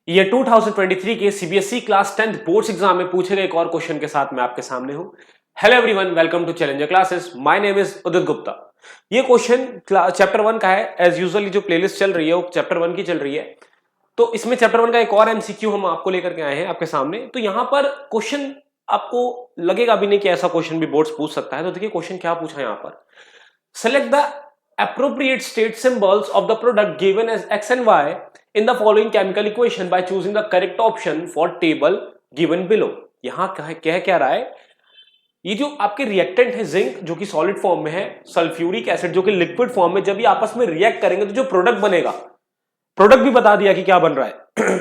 ये 2023 के CBSE class 10th boards exam में पूछे गए एक और क्वेश्चन के साथ मैं आपके सामने हूं। Hello everyone, welcome to challenger classes. My name is Udit Gupta. ये क्वेश्चन चैप्टर 1 का है। एज यूजुअली जो प्लेलिस्ट चल रही है वो चैप्टर 1 की चल रही है, तो इसमें चैप्टर 1 का एक और एमसीक्यू हम आपको लेकर के आए हैं आपके सामने। तो यहां पर क्वेश्चन आपको लगेगा भी नहीं कि ऐसा क्वेश्चन भी बोर्ड्स पूछ सकता है। तो देखिए क्वेश्चन क्या पूछा है यहां पर। Select the appropriate state symbols of the product given as X and Y in the following chemical equation by choosing the correct option for table given below। यहां कह क्या रहा है, ये जो आपके रिएक्टेंट है जिंक जो कि सॉलिड फॉर्म में है, सल्फ्यूरिक एसिड जो कि लिक्विड फॉर्म में, जब ये आपस में रिएक्ट करेंगे तो जो प्रोडक्ट बनेगा, प्रोडक्ट भी बता दिया कि क्या बन रहा है।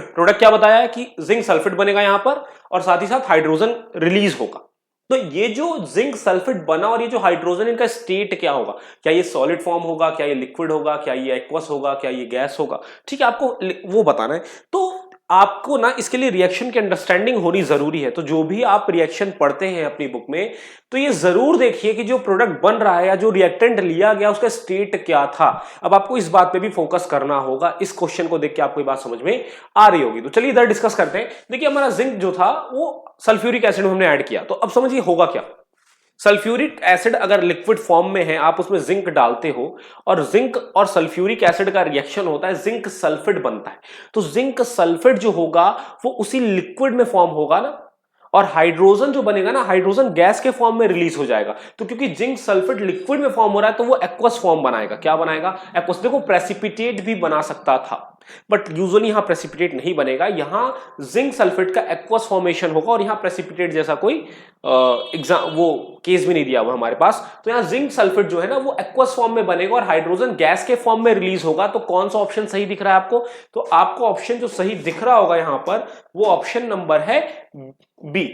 प्रोडक्ट क्या बताया है कि जिंक सल्फेट बनेगा यहां पर और साथ ही साथ हाइड्रोजन रिलीज होगा। तो ये जो जिंक सल्फेट बना और ये जो हाइड्रोजन, इनका स्टेट क्या होगा, क्या ये सॉलिड फॉर्म होगा, क्या ये लिक्विड होगा, क्या ये एक्वस होगा, क्या ये गैस होगा, ठीक है, आपको वो बताना है। तो आपको ना इसके लिए रिएक्शन की अंडरस्टैंडिंग होनी जरूरी है। तो जो भी आप रिएक्शन पढ़ते हैं अपनी बुक में, तो ये जरूर देखिए कि जो प्रोडक्ट बन रहा है या जो रिएक्टेंट लिया गया उसका स्टेट क्या था। अब आपको इस बात पे भी फोकस करना होगा। इस क्वेश्चन को देख के आपको ये बात समझ में आ रही होगी। तो चलिए इधर डिस्कस करते हैं। देखिए हमारा जिंक जो था वो सल्फ्यूरिक एसिड में हमने ऐड किया, तो अब समझिए होगा क्या। सल्फ्यूरिक एसिड अगर लिक्विड फॉर्म में है, आप उसमें जिंक डालते हो और जिंक और सल्फ्यूरिक एसिड का रिएक्शन होता है, जिंक सल्फेट बनता है। तो जिंक सल्फेट जो होगा वो उसी लिक्विड में फॉर्म होगा ना, और हाइड्रोजन जो बनेगा ना, हाइड्रोजन गैस के फॉर्म में रिलीज हो जाएगा। तो क्योंकि जिंक सल्फेट लिक्विड में फॉर्म हो रहा है तो वो एक्वस फॉर्म बनाएगा। क्या बनाएगा? एक्वस। देखो प्रेसिपिटेट भी बना सकता था, बट यूजुअली यहां प्रेसिपिटेट नहीं बनेगा। यहां जिंक सल्फेट का एक्वस फॉर्मेशन होगा और यहां प्रेसिपिटेट जैसा कोई एग्जाम वो केस भी नहीं दिया हुआ हमारे पास। तो यहां जिंक सल्फेट जो है ना वो एक्वस फॉर्म में बनेगा और हाइड्रोजन गैस के फॉर्म में रिलीज होगा। तो कौन सा ऑप्शन सही दिख रहा है आपको? तो आपको ऑप्शन जो सही दिख रहा होगा यहां पर वो ऑप्शन नंबर है बी।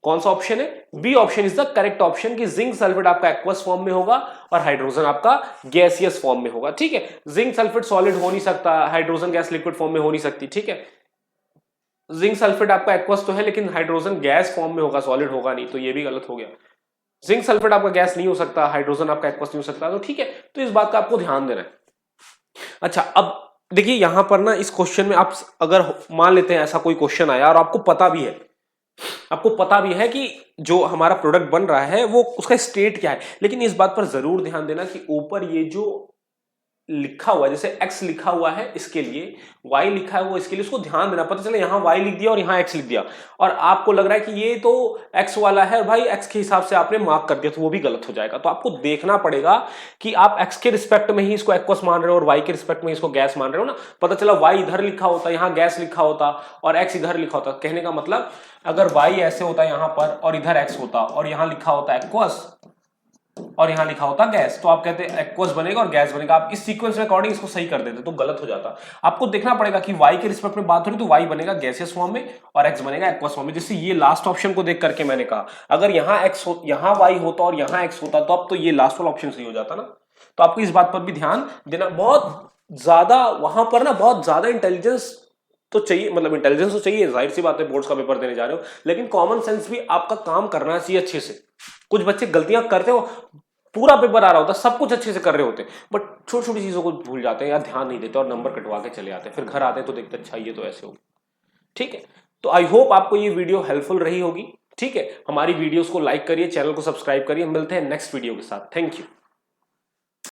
कौन सा ऑप्शन है? B option is the correct option कि जिंक सल्फेट आपका एक्वस फॉर्म में होगा और हाइड्रोजन आपका गैसियस फॉर्म में होगा। ठीक है, जिंक सल्फेट सॉलिड हो नहीं सकता, हाइड्रोजन गैस लिक्विड फॉर्म में हो नहीं सकती। ठीक है, जिंक सल्फेट आपका एक्वस तो है लेकिन हाइड्रोजन गैस फॉर्म में होगा, सॉलिड होगा नहीं, तो ये भी गलत हो गया। जिंक सल्फेट आपका गैस नहीं हो सकता, हाइड्रोजन आपका एक्वस नहीं हो सकता। तो ठीक है, तो इस बात का आपको ध्यान देना है। अच्छा, अब देखिए यहां पर ना इस क्वेश्चन में आप अगर मान लेते हैं ऐसा कोई क्वेश्चन आया और आपको पता भी है कि जो हमारा प्रोडक्ट बन रहा है वो उसका स्टेट क्या है, लेकिन इस बात पर जरूर ध्यान देना कि ऊपर ये जो लिखा हुआ है, जैसे x लिखा हुआ है इसके लिए, y लिखा है वो इसके लिए, उसको ध्यान देना। पता चला यहां y लिख दिया और यहां x लिख दिया और आपको लग रहा है कि ये तो x वाला है और भाई x के हिसाब से आपने मार्क कर दिया, तो वो भी गलत हो जाएगा। तो आपको देखना पड़ेगा कि आप x के रिस्पेक्ट में ही इसको एक्वस मान रहे हो और y के रिस्पेक्ट में इसको गैस मान रहे हो ना। पता चला y इधर लिखा होता, यहां गैस लिखा होता और x इधर लिखा होता। कहने का मतलब अगर y ऐसे होता यहां पर और इधर x होता और यहां लिखा होता एक्वस और यहां लिखा होता गैस, तो आप कहते हैं एक्वस बनेगा और गैस बनेगा। आप इस सीक्वेंस में अकॉर्डिंग इसको सही कर देते तो गलत हो जाता। आपको देखना पड़ेगा कि y के रिस्पेक्ट में बात हो रही तो y बनेगा गैसियस फॉर्म में और x बनेगा एक्वस फॉर्म में। जैसे ये लास्ट ऑप्शन को देख करके मैंने कहा अगर यहां x हो, यहां y होता और यहां x होता, तो अब तो ये लास्ट वाला ऑप्शन सही हो जाता ना। तो आपको इस बात पर भी ध्यान देना। बहुत ज्यादा वहां पर ना बहुत ज्यादा इंटेलिजेंस तो चाहिए, मतलब इंटेलिजेंस तो चाहिए, जाहिर सी बात है बोर्ड्स का पेपर देने जा रहे हो, लेकिन कॉमन सेंस भी आपका काम करना चाहिए अच्छे से। कुछ बच्चे गलतियां करते हो, पूरा पेपर आ रहा होता, सब कुछ अच्छे से कर रहे होते, बट छोटी छोटी चीजों को भूल जाते हैं या ध्यान नहीं देते और नंबर कटवा के चले आते हैं। फिर घर आते हैं तो देखते अच्छा ये तो ऐसे हो। ठीक है, तो आई होप आपको ये वीडियो हेल्पफुल रही होगी। ठीक है, हमारी वीडियोस को लाइक करिए, चैनल को सब्सक्राइब करिए। मिलते हैं नेक्स्ट वीडियो के साथ। Thank you.